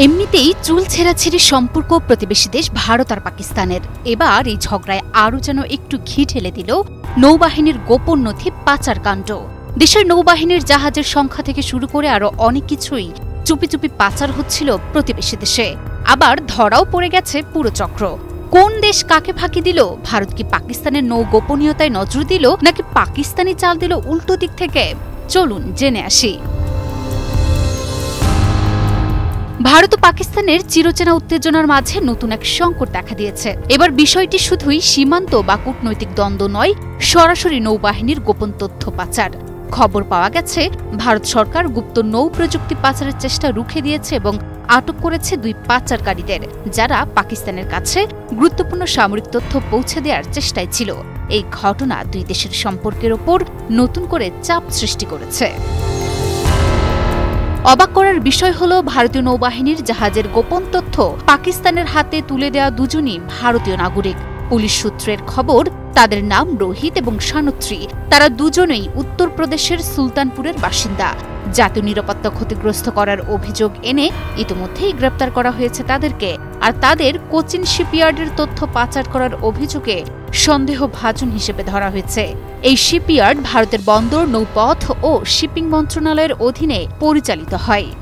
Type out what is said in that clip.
এমনিতেই চুল ছেঁড়াছেঁড়ি সম্পর্ক প্রতিবেশী দেশ ভারত আর পাকিস্তানের। এবার এই ঝগড়ায় আরও যেন একটু ঘি ঢেলে দিল নৌবাহিনীর গোপন নথি পাচার কাণ্ড। দেশের নৌবাহিনীর জাহাজের সংখ্যা থেকে শুরু করে আরও অনেক কিছুই চুপি চুপি পাচার হচ্ছিল প্রতিবেশী দেশে। আবার ধরাও পড়ে গেছে পুরো চক্র। কোন দেশ কাকে ফাঁকি দিল? ভারত কি পাকিস্তানের নৌ গোপনীয়তায় নজর দিল, নাকি পাকিস্তানি চাল দিল উল্টো দিক থেকে? চলুন জেনে আসি। ভারত ও পাকিস্তানের চিরচেনা উত্তেজনার মাঝে নতুন এক সংকট দেখা দিয়েছে। এবার বিষয়টি শুধুই সীমান্ত বা কূটনৈতিক দ্বন্দ্ব নয়, সরাসরি নৌবাহিনীর গোপন তথ্য পাচার। খবর পাওয়া গেছে, ভারত সরকার গুপ্ত নৌ প্রযুক্তি পাচারের চেষ্টা রুখে দিয়েছে এবং আটক করেছে 2 পাচারকারীদের, যারা পাকিস্তানের কাছে গুরুত্বপূর্ণ সামরিক তথ্য পৌঁছে দেওয়ার চেষ্টায় ছিল। এই ঘটনা 2 দেশের সম্পর্কের ওপর নতুন করে চাপ সৃষ্টি করেছে। অবাক করার বিষয় হল, ভারতীয় নৌবাহিনীর জাহাজের গোপন তথ্য পাকিস্তানের হাতে তুলে দেওয়া দুজনই ভারতীয় নাগরিক। পুলিশ সূত্রের খবর, তাদের নাম রোহিত এবং সানুত্রী। তারা দুজনেই উত্তরপ্রদেশের সুলতানপুরের বাসিন্দা। জাতীয় নিরাপত্তা ক্ষতিগ্রস্ত করার অভিযোগ এনে ইতিমধ্যেই গ্রেপ্তার করা হয়েছে তাদেরকে। আর তাদের কোচিন শিপইয়ার্ডের তথ্য পাচার করার অভিযোগে সন্দেহভাজন হিসেবে ধরা হয়েছে। এই শিপইয়ার্ড ভারতের বন্দর, নৌপথ ও শিপিং মন্ত্রণালয়ের অধীনে পরিচালিত হয়।